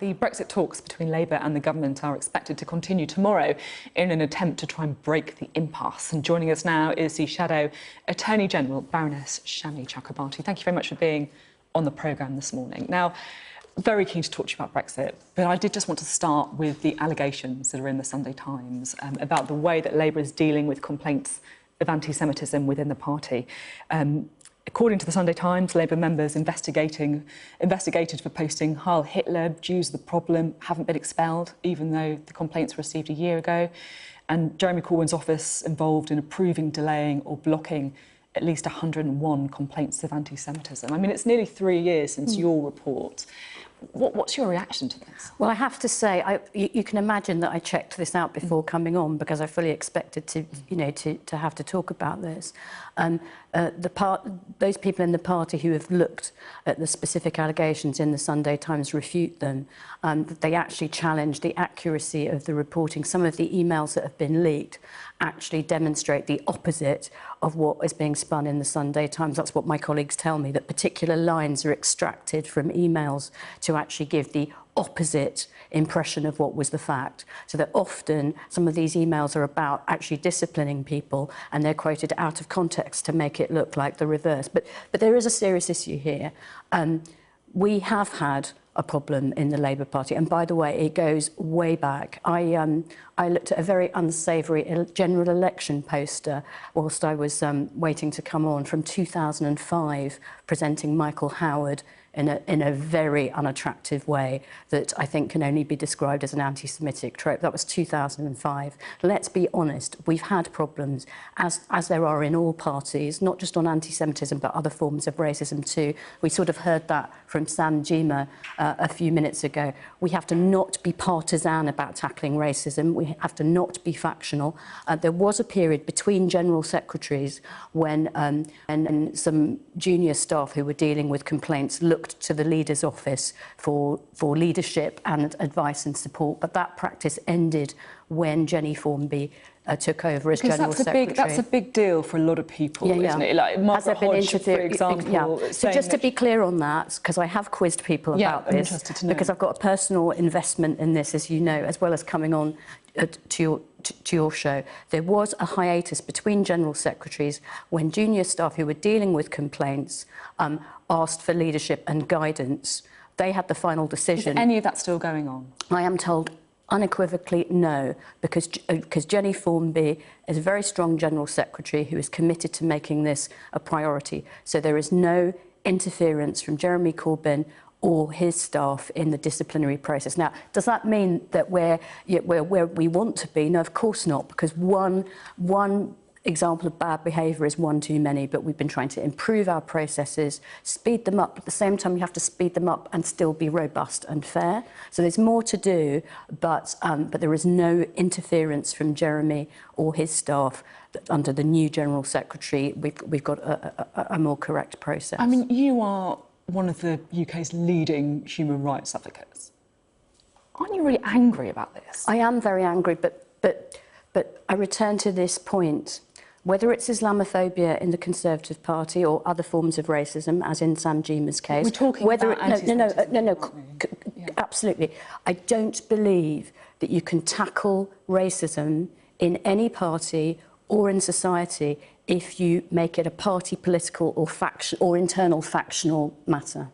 The Brexit talks between Labour and the government are expected to continue tomorrow in an attempt to try and break the impasse. And joining us now is the Shadow Attorney General, Baroness Shami Chakrabarti. Thank you very much for being on the programme this morning. Now, very keen to talk to you about Brexit, but I did just want to start with the allegations that are in the Sunday Times about the way that Labour is dealing with complaints of anti-Semitism within the party. According to the Sunday Times, Labour members investigated for posting Heil Hitler, Jews are the problem, haven't been expelled, even though the complaints were received a year ago. And Jeremy Corbyn's office involved in approving, delaying or blocking at least 101 complaints of anti-Semitism. I mean, it's nearly 3 years since your report. What's your reaction to this? Well, I have to say, you can imagine that I checked this out before coming on because I fully expected to, to have to talk about this. Those people in the party who have looked at the specific allegations in the Sunday Times refute them. They actually challenge the accuracy of the reporting. Some of the emails that have been leaked actually demonstrate the opposite of what is being spun in the Sunday Times. That's what my colleagues tell me, that particular lines are extracted from emails to actually give the opposite impression of what was the fact. So that often some of these emails are about actually disciplining people and they're quoted out of context to make it look like the reverse. But there is a serious issue here. We have had a problem in the Labour Party, and by the way, it goes way back. I looked at a very unsavoury general election poster whilst I was waiting to come on from 2005, presenting Michael Howard in a very unattractive way that I think can only be described as an anti-Semitic trope. That was 2005. Let's be honest, we've had problems, as there are in all parties, not just on anti-Semitism, but other forms of racism too. We sort of heard that from Sam Jima a few minutes ago. We have to not be partisan about tackling racism. We have to not be factional. There was a period between general secretaries when and some junior staff who were dealing with complaints looked to the leader's office for leadership and advice and support, but that practice ended when Jenny Formby took over as General Secretary. That's a big deal for a lot of people, isn't it? Like Margaret Hodge, for example. So just to be clear on that, because I have quizzed people about this, I'm interested to know. because I've got a personal investment in this, as you know, as well as coming on to your show. There was a hiatus between General Secretaries when junior staff who were dealing with complaints asked for leadership and guidance. They had the final decision. Is any of that still going on? I am told unequivocally no, because Jenny Formby is a very strong General Secretary who is committed to making this a priority. So there is no interference from Jeremy Corbyn or his staff in the disciplinary process. Now, does that mean that we're where we want to be? No, of course not, because one example of bad behaviour is one too many, but we've been trying to improve our processes, speed them up. At the same time, you have to speed them up and still be robust and fair. So there's more to do, but there is no interference from Jeremy or his staff. Under the new General Secretary, we've got a more correct process. I mean, you are one of the UK's leading human rights advocates. Aren't you really angry about this? I am very angry, but I return to this point. Whether it's Islamophobia in the Conservative Party or other forms of racism, as in Sam Jima's case, we're talking about anti-Semitism. Absolutely. I don't believe that you can tackle racism in any party or in society if you make it a party political or internal factional matter.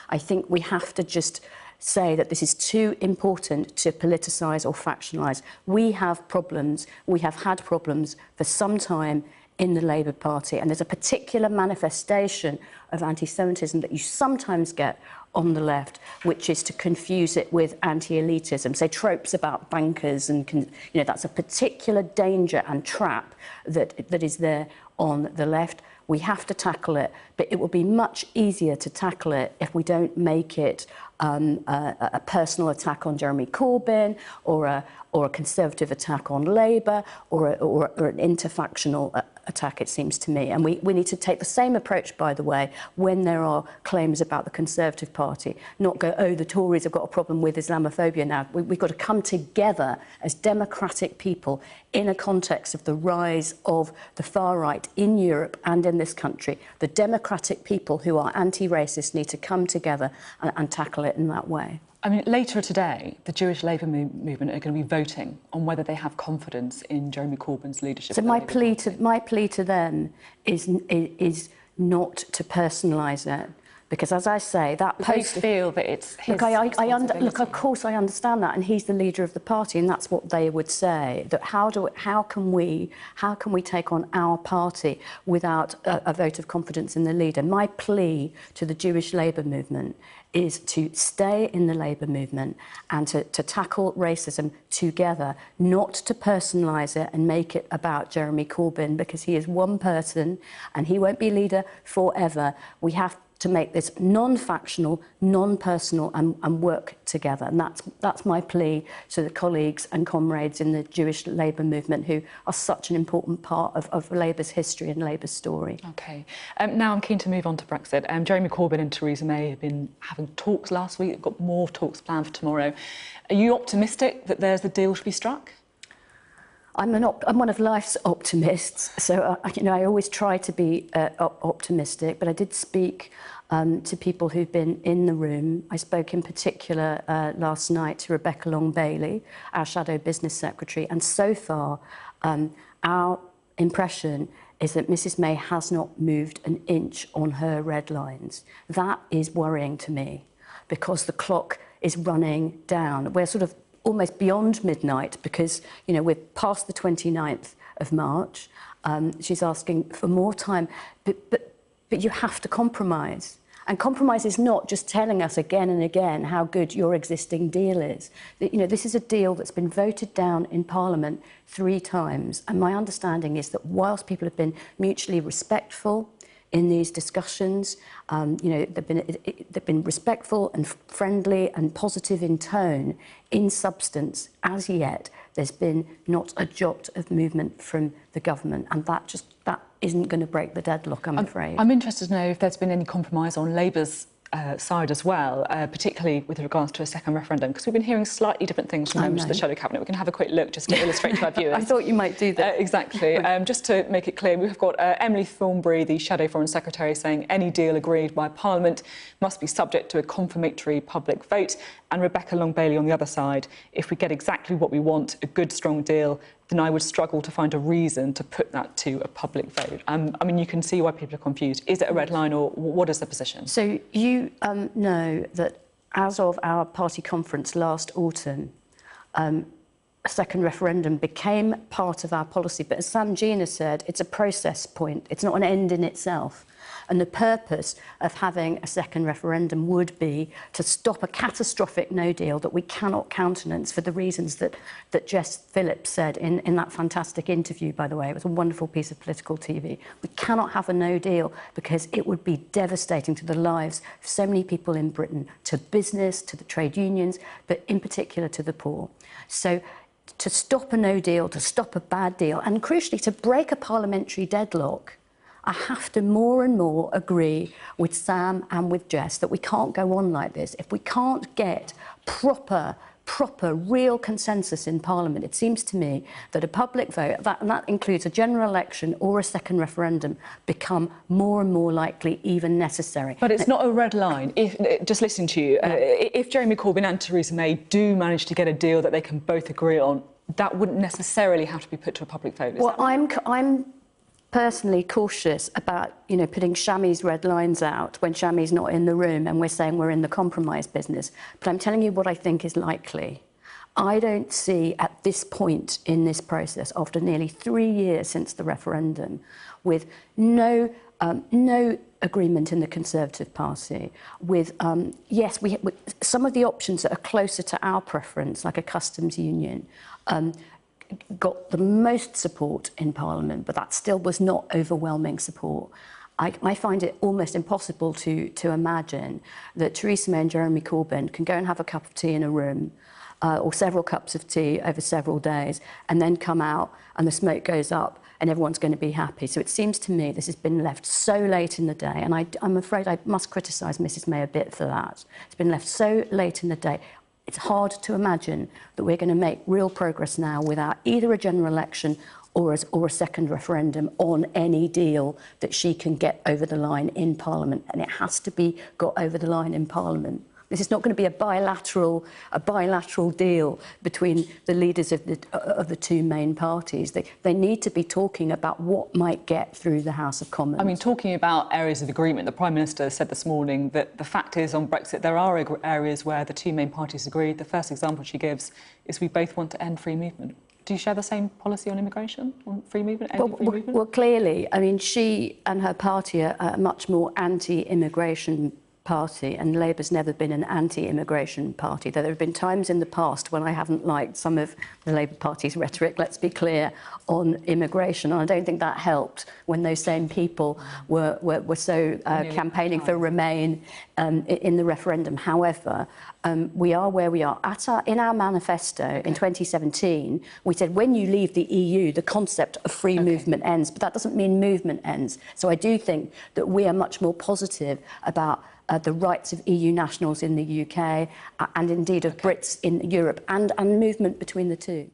I think we have to just say that this is too important to politicise or factionalise. We have problems, we have had problems for some time in the Labour Party, and there's a particular manifestation of anti-Semitism that you sometimes get on the left, which is to confuse it with anti-elitism, say tropes about bankers, and that's a particular danger and trap that is there on the left. We have to tackle it, but it will be much easier to tackle it if we don't make it a personal attack on Jeremy Corbyn or a Conservative attack on Labour or an interfactional attack, it seems to me. And we need to take the same approach, by the way, when there are claims about the Conservative Party. Not go, oh, the Tories have got a problem with Islamophobia now. We've got to come together as democratic people in a context of the rise of the far right in Europe and in this country. The democratic people who are anti-racist need to come together and tackle it in that way. I mean, later today, the Jewish Labour movement are going to be voting on whether they have confidence in Jeremy Corbyn's leadership. So my plea to them is not to personalise it. Because, as I say, that post... They feel that it's his look, of course I understand that, and he's the leader of the party, and that's what they would say. That how can we take on our party without a vote of confidence in the leader? My plea to the Jewish Labour movement is to stay in the Labour movement and to tackle racism together, not to personalise it and make it about Jeremy Corbyn, because he is one person and he won't be leader forever. We have to make this non-factional, non-personal and work together. And that's my plea to the colleagues and comrades in the Jewish Labour movement, who are such an important part of Labour's history and Labour's story. OK. Now I'm keen to move on to Brexit. Jeremy Corbyn and Theresa May have been having talks last week. They've got more talks planned for tomorrow. Are you optimistic that there's a deal to be struck? I'm one of life's optimists, so I always try to be optimistic. But I did speak to people who've been in the room. I spoke in particular last night to Rebecca Long-Bailey, our shadow business secretary, and so far our impression is that Mrs May has not moved an inch on her red lines. That is worrying to me, because the clock is running down. We're sort of almost beyond midnight, because, you know, we're past the 29th of March. She's asking for more time, but you have to compromise. And compromise is not just telling us again and again how good your existing deal is. You know, this is a deal that's been voted down in Parliament 3 times. And my understanding is that whilst people have been mutually respectful in these discussions, you know, they've been respectful and friendly and positive in tone. In substance, as yet, there's been not a jot of movement from the government, and that isn't going to break the deadlock, I'm afraid. I'm interested to know if there's been any compromise on Labour's side as well, particularly with regards to a second referendum, because we've been hearing slightly different things from members of the Shadow Cabinet. We can have a quick look just to illustrate to our viewers. I thought you might do that. Exactly. Just to make it clear, we've got Emily Thornberry, the Shadow Foreign Secretary, saying any deal agreed by Parliament must be subject to a confirmatory public vote, and Rebecca Long-Bailey on the other side, if we get exactly what we want, a good, strong deal, then I would struggle to find a reason to put that to a public vote. I mean, you can see why people are confused. Is it a red line, or what is the position? So you know that as of our party conference last autumn, a second referendum became part of our policy. But as Sam Gina said, it's a process point. It's not an end in itself. And the purpose of having a second referendum would be to stop a catastrophic no deal that we cannot countenance, for the reasons that Jess Phillips said in that fantastic interview, by the way. It was a wonderful piece of political TV. We cannot have a no deal because it would be devastating to the lives of so many people in Britain, to business, to the trade unions, but in particular to the poor. So to stop a no deal, to stop a bad deal, and crucially to break a parliamentary deadlock, I have to more and more agree with Sam and with Jess that we can't go on like this. If we can't get proper, real consensus in Parliament, it seems to me that a public vote, and that includes a general election or a second referendum, become more and more likely, even necessary. But it's not a red line. Just listening to you, if Jeremy Corbyn and Theresa May do manage to get a deal that they can both agree on, that wouldn't necessarily have to be put to a public vote. Well, I'm personally cautious about, you know, putting Shami's red lines out when Shami's not in the room and we're saying we're in the compromise business. But I'm telling you what I think is likely. I don't see at this point in this process, after nearly 3 years since the referendum, with no agreement in the Conservative Party, with, yes, some of the options that are closer to our preference, like a customs union, got the most support in Parliament, but that still was not overwhelming support. I find it almost impossible to imagine that Theresa May and Jeremy Corbyn can go and have a cup of tea in a room, or several cups of tea over several days, and then come out and the smoke goes up and everyone's going to be happy. So it seems to me this has been left so late in the day, and I'm afraid I must criticise Mrs May a bit for that. It's been left so late in the day. It's hard to imagine that we're going to make real progress now without either a general election or a second referendum on any deal that she can get over the line in Parliament. And it has to be got over the line in Parliament This is not going to be a bilateral deal between the leaders of the two main parties. They need to be talking about what might get through the House of Commons. I mean, talking about areas of agreement, the Prime Minister said this morning that the fact is on Brexit there are areas where the two main parties agree. The first example she gives is we both want to end free movement. Do you share the same policy on immigration, on free movement, ending free movement? Well, clearly, I mean, she and her party are a much more anti-immigration party, and Labour's never been an anti-immigration party. Though there have been times in the past when I haven't liked some of the Labour Party's rhetoric, let's be clear, on immigration. And I don't think that helped when those same people were so campaigning for Remain in the referendum. However, we are where we are. In our manifesto in 2017, we said when you leave the EU, the concept of free movement ends, but that doesn't mean movement ends. So I do think that we are much more positive about the rights of EU nationals in the UK and indeed of Brits in Europe and movement between the two.